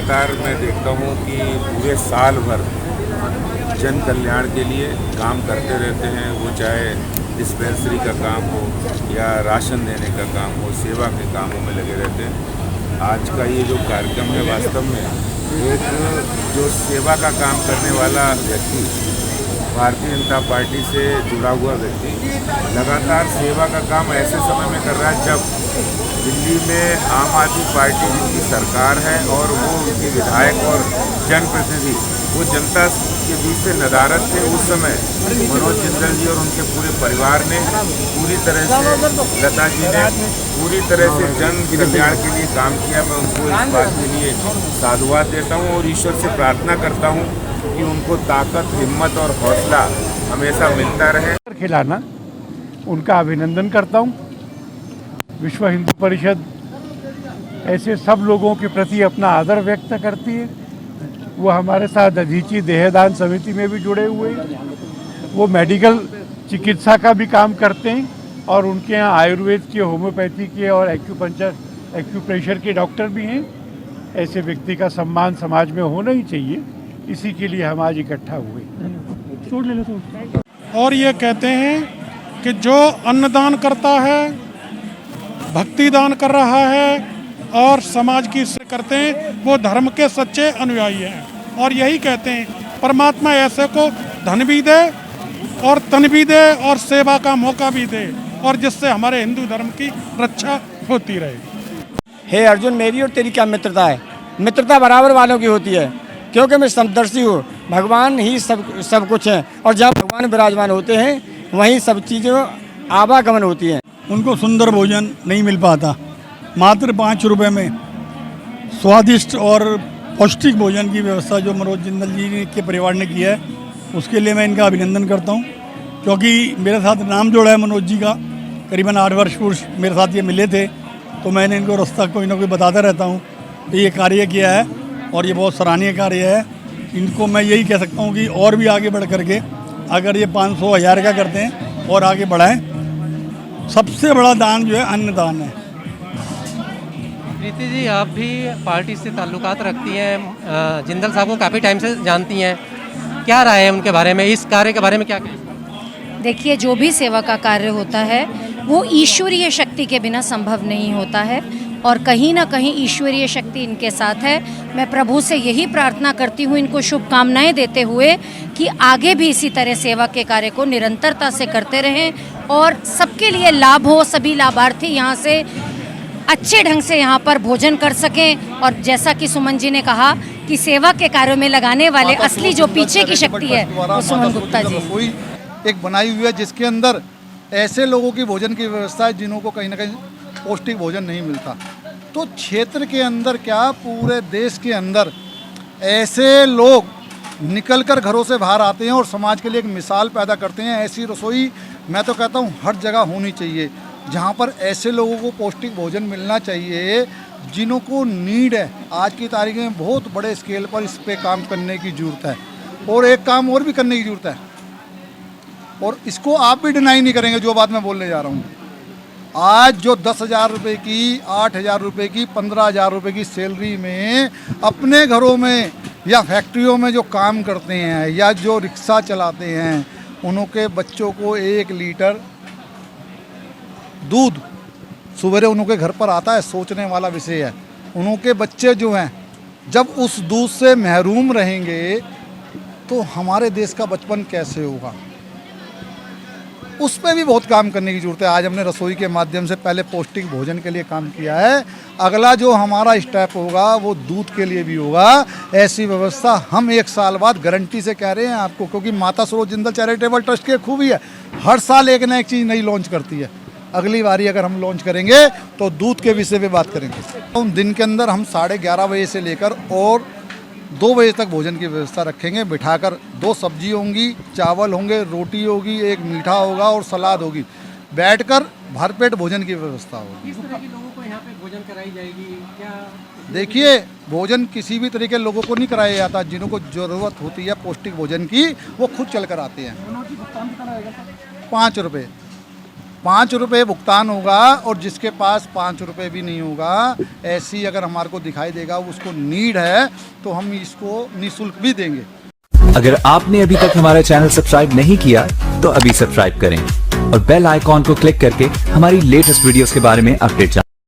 लगातार मैं देखता हूँ कि पूरे साल भर जन कल्याण के लिए काम करते रहते हैं। वो चाहे डिस्पेंसरी का काम हो या राशन देने का काम हो, सेवा के कामों में लगे रहते हैं। आज का ये जो कार्यक्रम है वास्तव में एक जो सेवा का काम करने वाला व्यक्ति, भारतीय जनता पार्टी से जुड़ा हुआ व्यक्ति लगातार सेवा का काम ऐसे समय में कर रहा है जब दिल्ली में आम आदमी पार्टी जिनकी सरकार है और वो उनके विधायक और जनप्रतिनिधि वो जनता के बीच से नदारद थे। उस समय मनोज जिंदल जी और उनके पूरे परिवार ने पूरी तरह से, लता जी ने पूरी तरह से जन कल्याण के लिए काम किया। मैं उनको इस बात के लिए साधुवाद देता हूँ और ईश्वर से प्रार्थना करता हूँ कि उनको ताकत, हिम्मत और हौसला हमेशा मिलता रहे। खिलाना उनका अभिनंदन करता हूँ। विश्व हिंदू परिषद ऐसे सब लोगों के प्रति अपना आदर व्यक्त करती है। वो हमारे साथ दधीची देहदान समिति में भी जुड़े हुए हैं। वो मेडिकल चिकित्सा का भी काम करते हैं और उनके यहाँ आयुर्वेद के, होम्योपैथी के और एक्यूप्रेशर के डॉक्टर भी हैं। ऐसे व्यक्ति का सम्मान समाज में होना ही चाहिए। इसी के लिए हम आज इकट्ठा हुए। और ये कहते हैं कि जो अन्नदान करता है, भक्ति दान कर रहा है और समाज की सेवा करते हैं, वो धर्म के सच्चे अनुयायी हैं। और यही कहते हैं परमात्मा ऐसे को धन भी दे और तन भी दे और सेवा का मौका भी दे, और जिससे हमारे हिंदू धर्म की रक्षा होती रहे। हे अर्जुन, मेरी और तेरी क्या मित्रता है? मित्रता बराबर वालों की होती है, क्योंकि मैं समदर्शी हूँ। भगवान ही सब कुछ है, और जहाँ भगवान विराजमान होते हैं वहीं सब चीज़ों आवागमन होती है। उनको सुंदर भोजन नहीं मिल पाता। मात्र 5 रुपए में स्वादिष्ट और पौष्टिक भोजन की व्यवस्था जो मनोज जिंदल जी के परिवार ने किया है, उसके लिए मैं इनका अभिनंदन करता हूँ। क्योंकि मेरे साथ नाम जोड़ा है मनोज जी का, करीबन 8 वर्ष पूर्व मेरे साथ ये मिले थे, तो मैंने इनको रास्ता कोई ना कोई बताता रहता हूँ। तो ये कार्य किया है और ये बहुत सराहनीय कार्य है। इनको मैं यही कह सकता हूँ कि और भी आगे बढ़ करके अगर ये 500 1000 का करते हैं और आगे बढ़ाएं। सबसे बड़ा दान जो है अन्नदान है। प्रीति जी, आप भी पार्टी से ताल्लुकात रखती हैं, जिंदल साहब को काफ़ी टाइम से जानती हैं, क्या राय है उनके बारे में, इस कार्य के बारे में क्या कहें? देखिए, जो भी सेवा का कार्य होता है वो ईश्वरीय शक्ति के बिना संभव नहीं होता है, और कहीं ना कहीं ईश्वरीय शक्ति इनके साथ है। मैं प्रभु से यही प्रार्थना करती हूँ, इनको शुभकामनाएं देते हुए, कि आगे भी इसी तरह सेवा के कार्य को निरंतरता से करते रहें और सबके लिए लाभ हो, सभी लाभार्थी यहाँ से अच्छे ढंग से यहाँ पर भोजन कर सकें। और जैसा कि सुमन जी ने कहा कि सेवा के कार्यों में लगाने वाले असली जो पीछे की शक्ति है वो सुमन गुप्ता जी रसोई एक बनाई हुई है, जिसके अंदर ऐसे लोगों की भोजन की व्यवस्था है जिन्हों को कहीं ना कहीं पौष्टिक भोजन नहीं मिलता। तो क्षेत्र के अंदर क्या, पूरे देश के अंदर ऐसे लोग निकलकर घरों से बाहर आते हैं और समाज के लिए एक मिसाल पैदा करते हैं। ऐसी रसोई मैं तो कहता हूँ हर जगह होनी चाहिए, जहाँ पर ऐसे लोगों को पौष्टिक भोजन मिलना चाहिए जिन्हों को नीड है। आज की तारीख में बहुत बड़े स्केल पर इस पे काम करने की ज़रूरत है, और एक काम और भी करने की ज़रूरत है, और इसको आप भी डिनाई नहीं करेंगे जो बात मैं बोलने जा रहा हूँ। आज जो 10,000 रुपये की, 8,000 रुपये की, 15,000 रुपये की सैलरी में अपने घरों में या फैक्ट्रियों में जो काम करते हैं या जो रिक्शा चलाते हैं, उनके बच्चों को 1 लीटर दूध सवेरे उनके घर पर आता है, सोचने वाला विषय है। उनके बच्चे जो हैं जब उस दूध से महरूम रहेंगे तो हमारे देश का बचपन कैसे होगा? उस पर भी बहुत काम करने की ज़रूरत है। आज हमने रसोई के माध्यम से पहले पौष्टिक भोजन के लिए काम किया है, अगला जो हमारा स्टेप होगा वो दूध के लिए भी होगा। ऐसी व्यवस्था हम 1 साल बाद गारंटी से कह रहे हैं आपको, क्योंकि माता सरोज जिंदल चैरिटेबल ट्रस्ट की खूबी है, हर साल एक ना एक चीज़ नई लॉन्च करती है। अगली बारी अगर हम लॉन्च करेंगे तो दूध के विषय पे बात करेंगे। तो दिन के अंदर हम 11:30 बजे से लेकर और 2 बजे तक भोजन की व्यवस्था रखेंगे। बिठाकर 2 सब्जी होंगी, चावल होंगे, रोटी होगी, 1 मीठा होगा और सलाद होगी। बैठकर भरपेट भोजन की व्यवस्था होगी। किस तरह के लोगों को यहाँ पे भोजन कराई जाएगी? क्या देखिए, भोजन किसी भी तरीके के लोगों को नहीं कराया जाता। जिन्हों को ज़रूरत होती है पौष्टिक भोजन की, वो खुद चल कर आते हैं। 5 रुपये 5 रुपये भुगतान होगा और जिसके पास 5 रुपये भी नहीं होगा, ऐसी अगर हमारे को दिखाई देगा उसको नीड है तो हम इसको निःशुल्क भी देंगे। अगर आपने अभी तक हमारा चैनल सब्सक्राइब नहीं किया तो अभी सब्सक्राइब करें और बेल आइकॉन को क्लिक करके हमारी लेटेस्ट वीडियोस के बारे में अपडेट जानें।